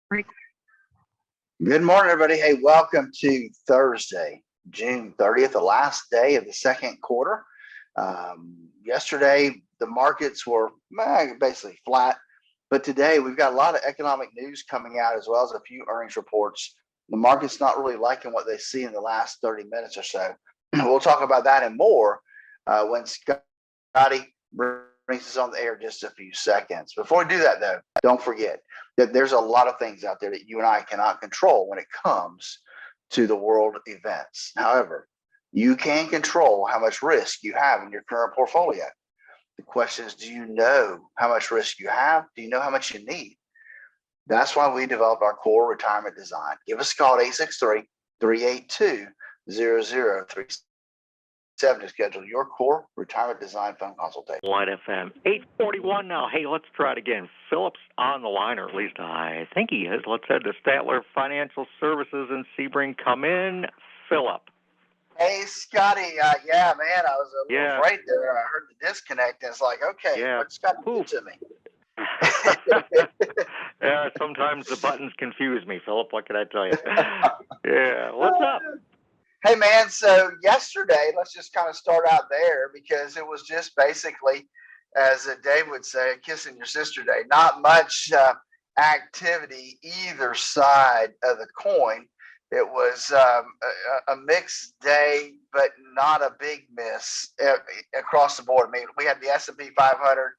Good morning, everybody. Hey, welcome to Thursday, June 30th, the last day of the second quarter. Yesterday, the markets were basically flat, but today we've got a lot of economic news coming out as well as a few earnings reports. The market's not really liking what they see in the last 30 minutes or so. We'll talk about that and more when Scotty brings us on the air just a few seconds. Before we do that, though, don't forget that there's a lot of things out there that you and I cannot control when it comes to the world events. However, you can control how much risk you have in your current portfolio. The question is, do you know how much risk you have? Do you know how much you need? That's why we developed our core retirement design. Give us a call at 863-382-0037 to schedule your core retirement design phone consultation. Light FM 841 now. Hey, let's try it again. Phillip's on the line, or at least I think he is. Let's head to Statler Financial Services in Sebring. Come in, Phillip. Hey, Scotty. Yeah, man, I was a little afraid there. I heard the disconnect, and it's like, okay, what's Scotty do to me? Yeah, sometimes the buttons confuse me, Phillip. What can I tell you? Yeah, what's up? Hey, man, so yesterday, let's just kind of start out there because it was just basically, as Dave would say, kissing your sister day. Not much activity either side of the coin. It was a mixed day, but not a big miss across the board. I mean, we had the S&P 500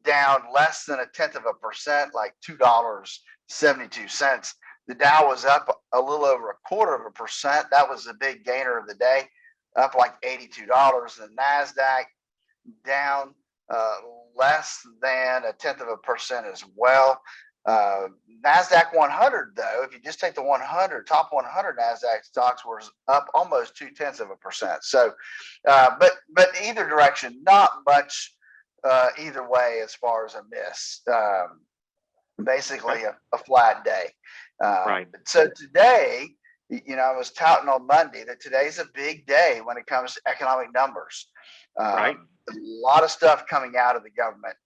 down less than 0.1%, like $2.72. The Dow was up a little over 0.25%. That was the big gainer of the day, up like $82. The NASDAQ down less than 0.1% as well. NASDAQ 100, though, if you just take the 100, top 100 NASDAQ stocks were up almost 0.2%. So, but either direction, not much either way as far as a miss. Basically a flat day. Right. So today, I was touting on Monday that today's a big day when it comes to economic numbers. Right. A lot of stuff coming out of the government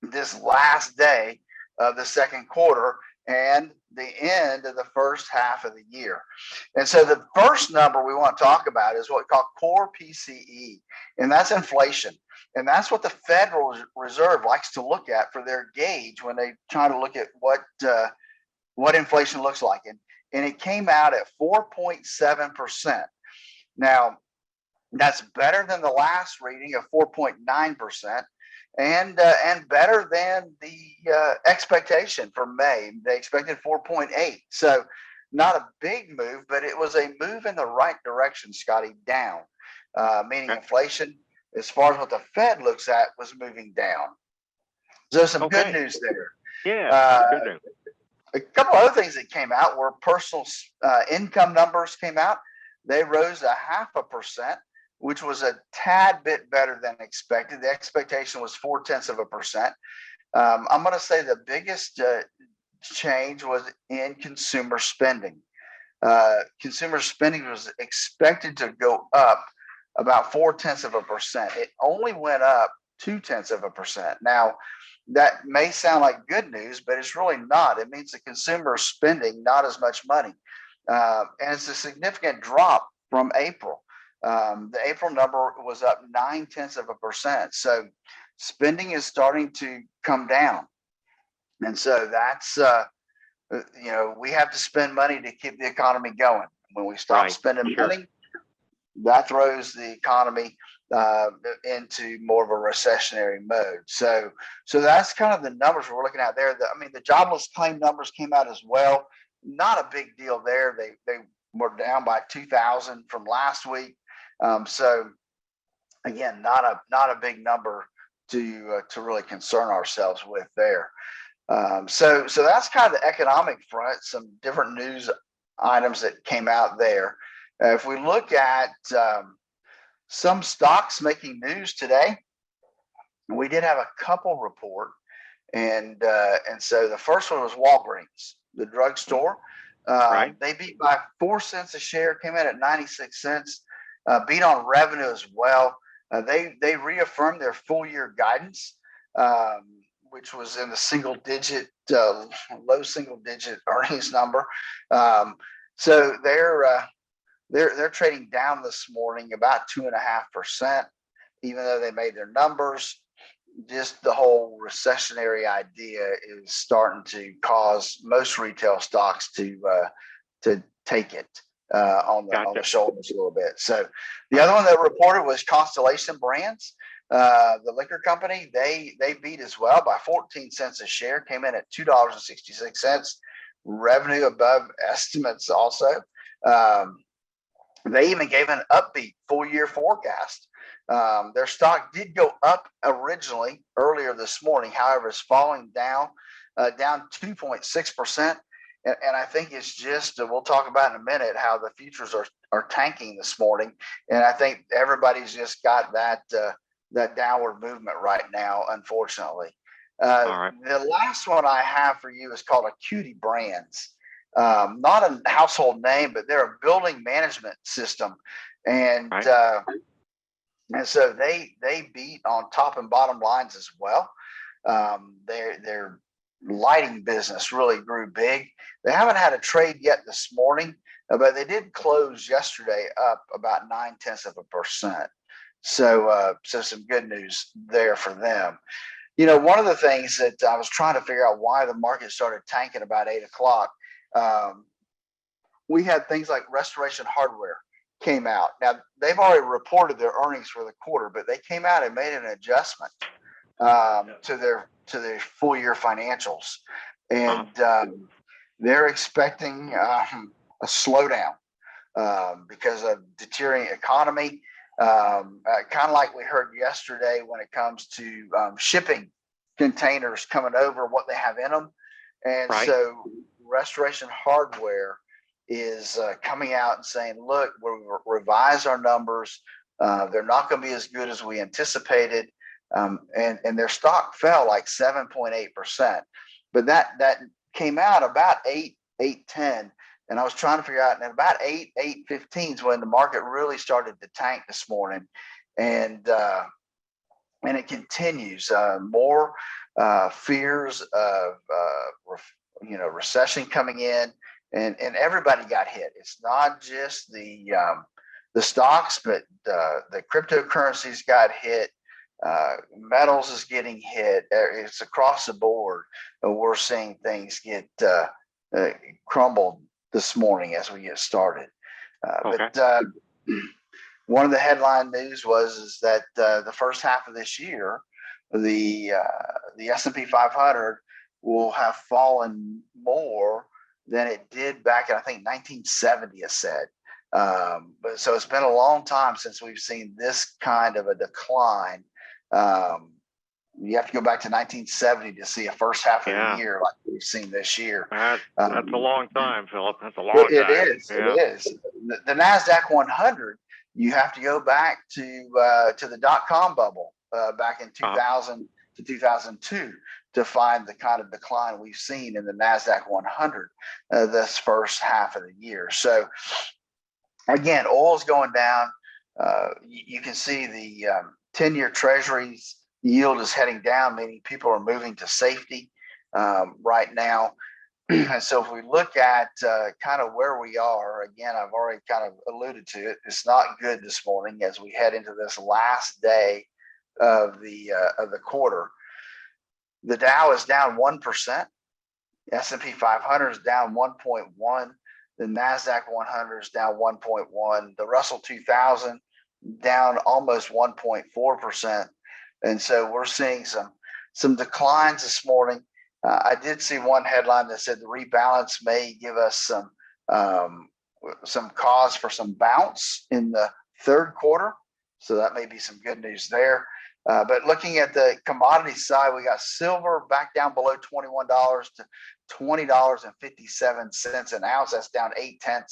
this last day of the second quarter and the end of the first half of the year. And so the first number we want to talk about is what we call core PCE, and that's inflation. And that's what the Federal Reserve likes to look at for their gauge when they try to look at what inflation looks like. And it came out at 4.7%. Now, that's better than the last reading of 4.9%. And better than the expectation for May. They expected 4.8. So not a big move, but it was a move in the right direction, Scotty, down, meaning inflation, as far as what the Fed looks at, was moving down. So some good news there. Yeah, good news. A couple other things that came out were personal income numbers came out. They rose 0.5%. Which was a tad bit better than expected. The expectation was 0.4%. I'm going to say the biggest change was in consumer spending. Consumer spending was expected to go up about 0.4%. It only went up 0.2%. Now, that may sound like good news, but it's really not. It means the consumer is spending not as much money. And it's a significant drop from April. The April number was up 0.9%. So spending is starting to come down. And so that's, we have to spend money to keep the economy going. When we stop spending money, that throws the economy into more of a recessionary mode. So that's kind of the numbers we're looking at there. The jobless claim numbers came out as well. Not a big deal there. They were down by 2,000 from last week. So again, not a big number to really concern ourselves with there. So that's kind of the economic front, some different news items that came out there. If we look at some stocks making news today, we did have a couple report. And so the first one was Walgreens, the drugstore. They beat by 4 cents a share, came in at 96 cents. Beat on revenue as well. They reaffirmed their full year guidance. which was in the low single digit earnings number. So they're trading down this morning about 2.5%, even though they made their numbers. Just the whole recessionary idea is starting to cause most retail stocks to take it on the shoulders a little bit. So the other one that reported was Constellation Brands, the liquor company. They beat as well by 14 cents a share, came in at $2.66. Revenue above estimates also. They even gave an upbeat full-year forecast. Their stock did go up originally earlier this morning. However, it's falling down 2.6%. And I think it's just, we'll talk about in a minute how the futures are tanking this morning. And I think everybody's just got that downward movement right now, unfortunately. All right. The last one I have for you is called Acuity Brands. Not a household name, but they're a building management system. And Right. And so they beat on top and bottom lines as well. Their lighting business really grew big. They haven't had a trade yet this morning, but they did close yesterday up about 0.9%. So some good news there for them. You know, one of the things that I was trying to figure out why the market started tanking about 8 o'clock. We had things like Restoration Hardware came out. Now they've already reported their earnings for the quarter, but they came out and made an adjustment to their full year financials, and they're expecting a slowdown because of deteriorating economy, kind of like we heard yesterday when it comes to shipping containers coming over, what they have in them, and so Restoration Hardware is coming out and saying, look, we'll revise our numbers. They're not going to be as good as we anticipated. And their stock fell like 7.8%. But that came out about 8.10. And I was trying to figure out, and about 8.15 is when the market really started to tank this morning. And it continues. More fears of recession coming in. And everybody got hit. It's not just the stocks, but the cryptocurrencies got hit. Metals is getting hit. It's across the board. We're seeing things get crumbled this morning as we get started. But one of the headline news is that the first half of this year, the S&P 500 will have fallen more than it did back in, I think, 1970, it said. But so it's been a long time since we've seen this kind of a decline. You have to go back to 1970 to see a first half of the year like we've seen this year. That's a long time, Philip. That's a long time. It is. The NASDAQ 100, you have to go back to the dot-com bubble back in 2000 to 2002 to find the kind of decline we've seen in the NASDAQ 100 this first half of the year. So again, oil's going down. You can see the 10-year treasuries yield is heading down, meaning people are moving to safety right now. And so if we look at kind of where we are, again, I've already kind of alluded to it. It's not good this morning as we head into this last day of the quarter. The Dow is down 1%. S&P 500 is down 1.1. The NASDAQ 100 is down 1.1. The Russell 2000 down almost 1.4%. And so we're seeing some declines this morning. I did see one headline that said the rebalance may give us some cause for some bounce in the third quarter. So that may be some good news there. But looking at the commodity side, we got silver back down below $21 to $20.57 an ounce. That's down 0.8.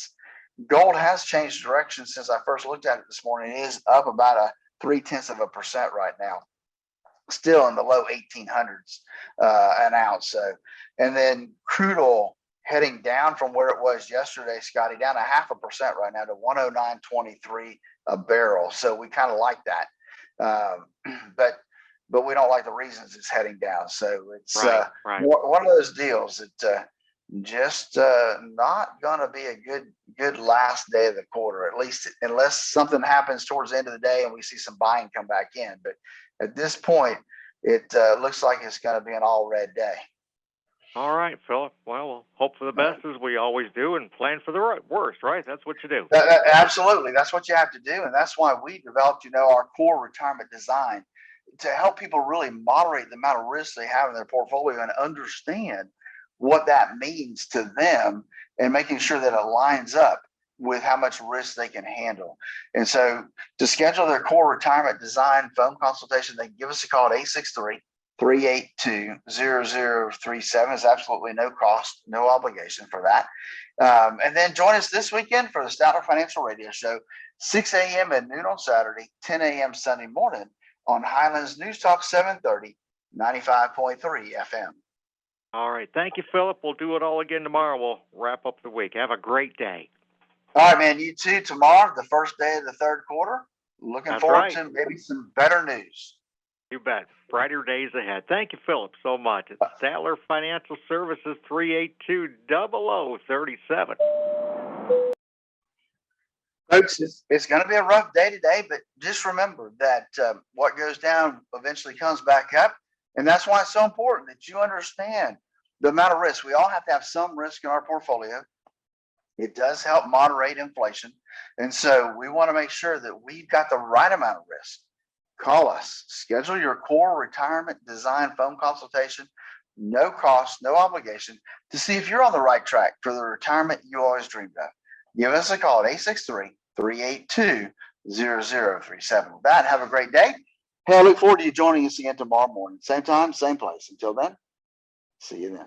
Gold has changed direction since I first looked at it this morning. It is up about 0.3% right now, still in the low 1800s an ounce. So, and then crude oil heading down from where it was yesterday, Scotty, down 0.5% right now to 109.23 a barrel. So we kind of like that. But but we don't like the reasons it's heading down. So it's Right. one of those deals that just not going to be a good last day of the quarter, at least unless something happens towards the end of the day and we see some buying come back in. But at this point, it looks like it's going to be an all red day. All right, Phillip. Well, we'll hope for the best as we always do and plan for the worst, right? That's what you do. Absolutely. That's what you have to do. And that's why we developed, our core retirement design to help people really moderate the amount of risk they have in their portfolio and understand what that means to them and making sure that it lines up with how much risk they can handle. And so to schedule their core retirement design phone consultation, they give us a call at 863-382-0037. It's absolutely no cost, no obligation for that. And then join us this weekend for the Statler Financial Radio Show, 6 a.m. and noon on Saturday, 10 a.m. Sunday morning on Highlands News Talk 730, 95.3 FM. All right. Thank you, Phillip. We'll do it all again tomorrow. We'll wrap up the week. Have a great day. All right, man. You too. Tomorrow, the first day of the third quarter. Looking That's forward right. to maybe some better news. You bet. Brighter days ahead. Thank you, Phillip, so much. It's Statler Financial Services, 382-0037. Folks, it's going to be a rough day today, but just remember that what goes down eventually comes back up. And that's why it's so important that you understand the amount of risk. We all have to have some risk in our portfolio. It does help moderate inflation. And so we want to make sure that we've got the right amount of risk. Call us, schedule your core retirement design phone consultation, no cost, no obligation, to see if you're on the right track for the retirement you always dreamed of. Give us a call at 863-382-0037. With that, have a great day. Hey, I look forward to you joining us again tomorrow morning. Same time, same place. Until then, see you then.